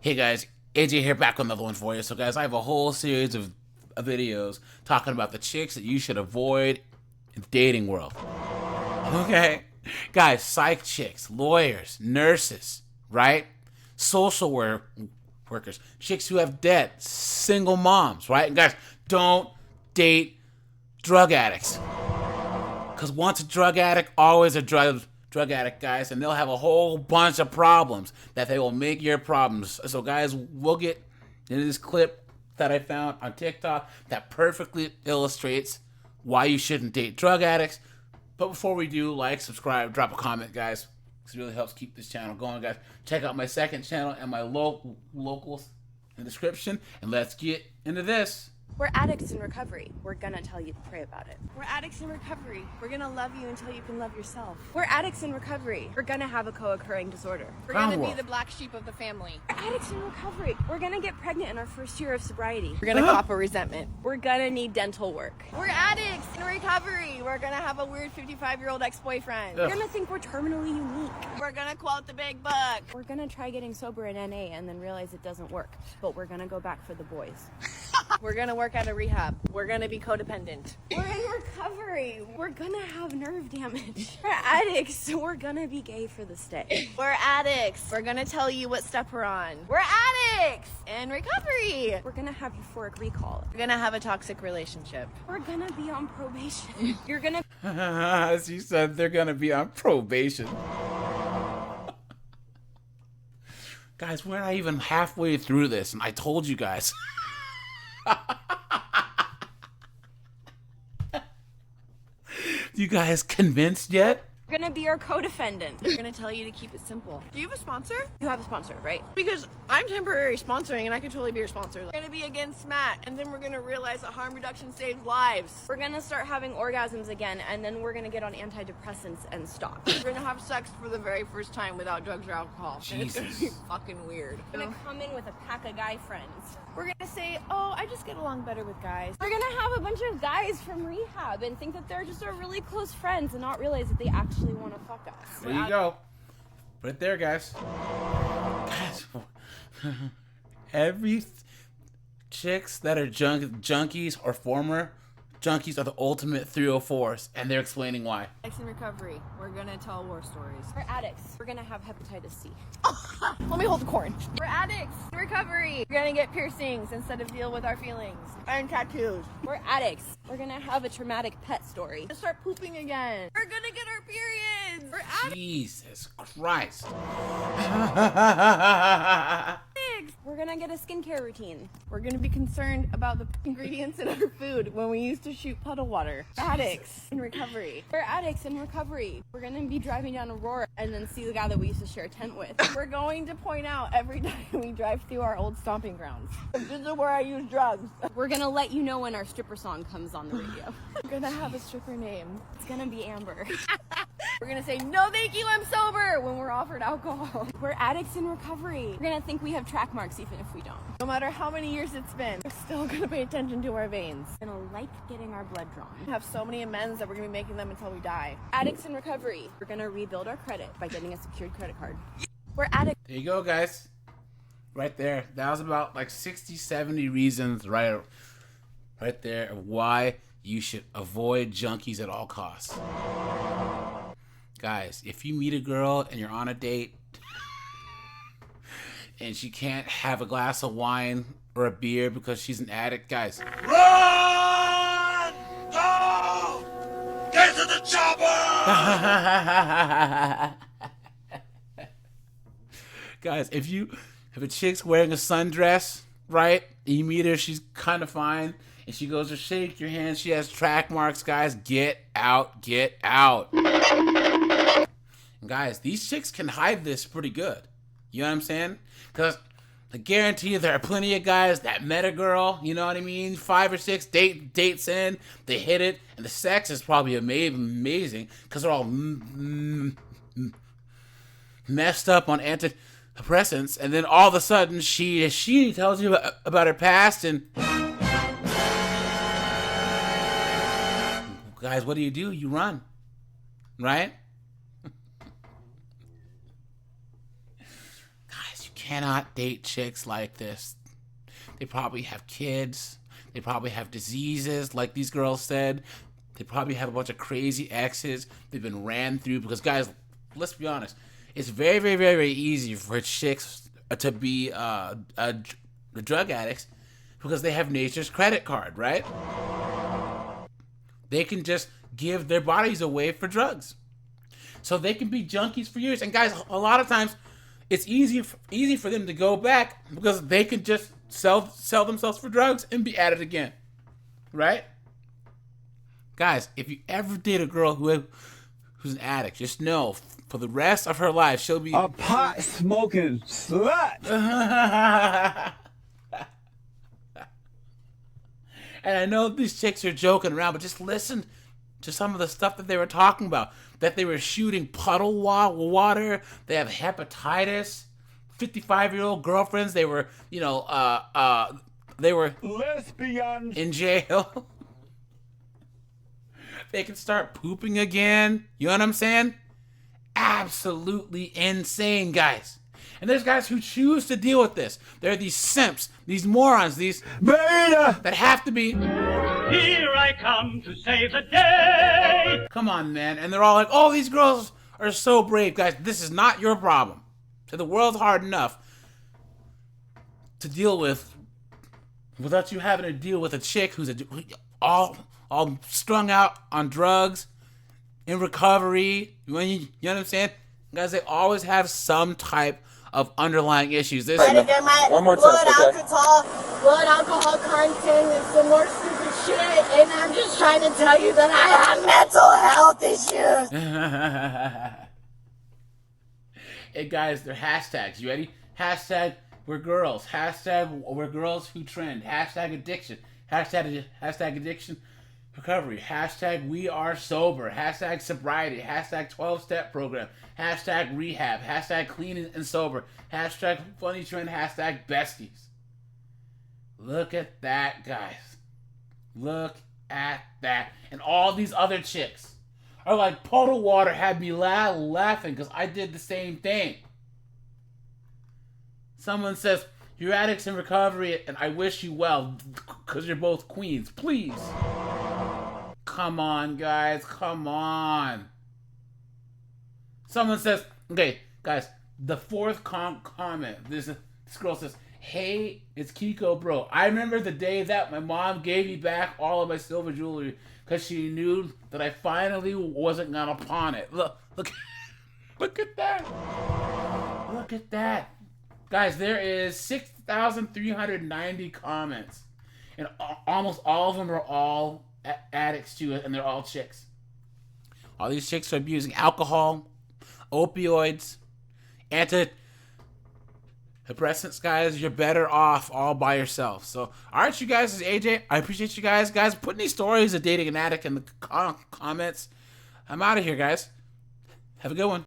Hey guys, AJ here, back with another one for you. So guys, I have a whole series of videos talking about the chicks that you should avoid in the dating world. Okay? Guys, psych chicks, lawyers, nurses, right? Social workers, chicks who have debt, single moms, right? And guys, don't date drug addicts. Because once a drug addict, always a drug addict, guys, and they'll have a whole bunch of problems that they will make your problems. So guys, we'll get into this clip that I found on TikTok that perfectly illustrates why you shouldn't date drug addicts. But before we do, like, subscribe, drop a comment, guys, because it really helps keep this channel going, guys. Check out my second channel and my locals in the description, and let's get into this. We're addicts in recovery. We're gonna tell you to pray about it. We're addicts in recovery. We're gonna love you until you can love yourself. We're addicts in recovery. We're gonna have a co-occurring disorder. We're gonna be the black sheep of the family. We're addicts in recovery. We're gonna get pregnant in our first year of sobriety. We're gonna cop a resentment. We're gonna need dental work. We're addicts in recovery. We're gonna have a weird 55-year-old ex-boyfriend. We're gonna think we're terminally unique. We're gonna quote the big book. We're gonna try getting sober in NA and then realize it doesn't work. But we're gonna go back for the boys. We're gonna work at a rehab. We're gonna be codependent. We're in recovery. We're gonna have nerve damage. We're addicts, so we're gonna be gay for the stay. We're addicts. We're gonna tell you what step we're on. We're addicts in recovery. We're gonna have euphoric recall. We're gonna have a toxic relationship. We're gonna be on probation. You're gonna... As you said, they're gonna be on probation. Guys, we're not even halfway through this, and I told you guys. You guys convinced yet? We're gonna be our co-defendant. We're gonna tell you to keep it simple. Do you have a sponsor? You have a sponsor, right? Because I'm temporary sponsoring and I could totally be your sponsor. We're gonna be against Matt, and then we're gonna realize that harm reduction saves lives. We're gonna start having orgasms again, and then we're gonna get on antidepressants and stop. We're gonna have sex for the very first time without drugs or alcohol. And it's gonna be fucking weird. We're gonna come in with a pack of guy friends. We're gonna say, oh, I just get along better with guys. We're gonna have a bunch of guys from rehab and think that they're just our really close friends and not realize that they actually want to fuck us. There you go. Put it there, guys. Every chicks that are junkies or former junkies are the ultimate 304s, and they're explaining why. Addicts in recovery. We're gonna tell war stories. We're addicts. We're gonna have hepatitis C. Let me hold the corn. We're addicts in recovery. We're gonna get piercings instead of deal with our feelings. And tattoos. We're addicts. We're gonna have a traumatic pet story. We're start pooping again. We're gonna get our periods. We're addicts. Jesus Christ. We're gonna get a skincare routine. We're gonna be concerned about the ingredients in our food when we used to shoot puddle water. Addicts in recovery. We're addicts in recovery. We're gonna be driving down Aurora and then see the guy that we used to share a tent with. We're going to point out every time we drive through our old stomping grounds. This is where I use drugs. We're gonna let you know when our stripper song comes on the radio. We're gonna have a stripper name. It's gonna be Amber. We're gonna say, no thank you, I'm sober, when we're offered alcohol. We're addicts in recovery. We're gonna think we have track marks even if we don't. No matter how many years it's been, we're still gonna pay attention to our veins. We're gonna like getting our blood drawn. We have so many amends that we're gonna be making them until we die. Addicts in recovery. We're gonna rebuild our credit by getting a secured credit card. We're addicts. There you go, guys. Right there. That was about like 60, 70 reasons right there of why you should avoid junkies at all costs. Guys, if you meet a girl and you're on a date and she can't have a glass of wine or a beer because she's an addict, guys, run! Go! Get to the chopper! Guys, if a chick's wearing a sundress, right, and you meet her, she's kind of fine, and she goes to shake your hand, she has track marks, guys, get out, get out. And guys, these chicks can hide this pretty good. You know what I'm saying? Because I guarantee you there are plenty of guys that met a girl, you know what I mean, 5 or 6 dates in, they hit it, and the sex is probably amazing because they're all messed up on antidepressants, and then all of a sudden she tells you about her past, and guys, what do? You run, right? cannot date chicks like this. They probably have kids. They probably have diseases, like these girls said. They probably have a bunch of crazy exes they've been ran through. Because, guys, let's be honest. It's very, very, very, very easy for chicks to be drug addicts because they have nature's credit card, right? They can just give their bodies away for drugs. So they can be junkies for years. And, guys, a lot of times it's easy for them to go back because they can just sell themselves for drugs and be at it again, right? Guys, if you ever date a girl who's an addict, just know for the rest of her life she'll be a pot smoking slut. And I know these chicks are joking around, but just listen to some of the stuff that they were talking about. That they were shooting puddle water. They have hepatitis. 55-year-old girlfriends. They were, they were lesbians in jail. They can start pooping again. You know what I'm saying? Absolutely insane, guys. And there's guys who choose to deal with this. There are these simps, these morons, these beta that have to be. Here I come to save the day. Come on, man. And they're all like, oh, these girls are so brave. Guys, this is not your problem. So the world's hard enough to deal with without you having to deal with a chick who's all strung out on drugs, in recovery. You know what I'm saying? Guys, they always have some type of underlying issues. This One more blood alcohol content, and some more stupid shit. And I'm just trying to tell you that I have mental health issues. Hey guys, they're hashtags. You ready? Hashtag we're girls. Hashtag we're girls who trend. Hashtag addiction. Hashtag addiction recovery. Hashtag we are sober. Hashtag sobriety. Hashtag 12-step program. Hashtag rehab. Hashtag clean and sober. Hashtag funny trend. Hashtag besties. Look at that, guys. Look at that. And all these other chicks are like, puddle water had me laughing because I did the same thing. Someone says, you're addicts in recovery and I wish you well because you're both queens. Please. Come on, guys. Come on. Someone says, okay, guys, the fourth comment. This girl says, hey, it's Kiko, bro. I remember the day that my mom gave me back all of my silver jewelry because she knew that I finally wasn't gonna pawn it. Look at that. Look at that. Guys, there is 6,390 comments. And almost all of them are all addicts to it, and they're all chicks. All these chicks are abusing alcohol, opioids, antidepressants, guys. You're better off all by yourself. So, all right, you guys, this is AJ. I appreciate you guys. Guys, put any stories of dating an addict in the comments. I'm out of here, guys. Have a good one.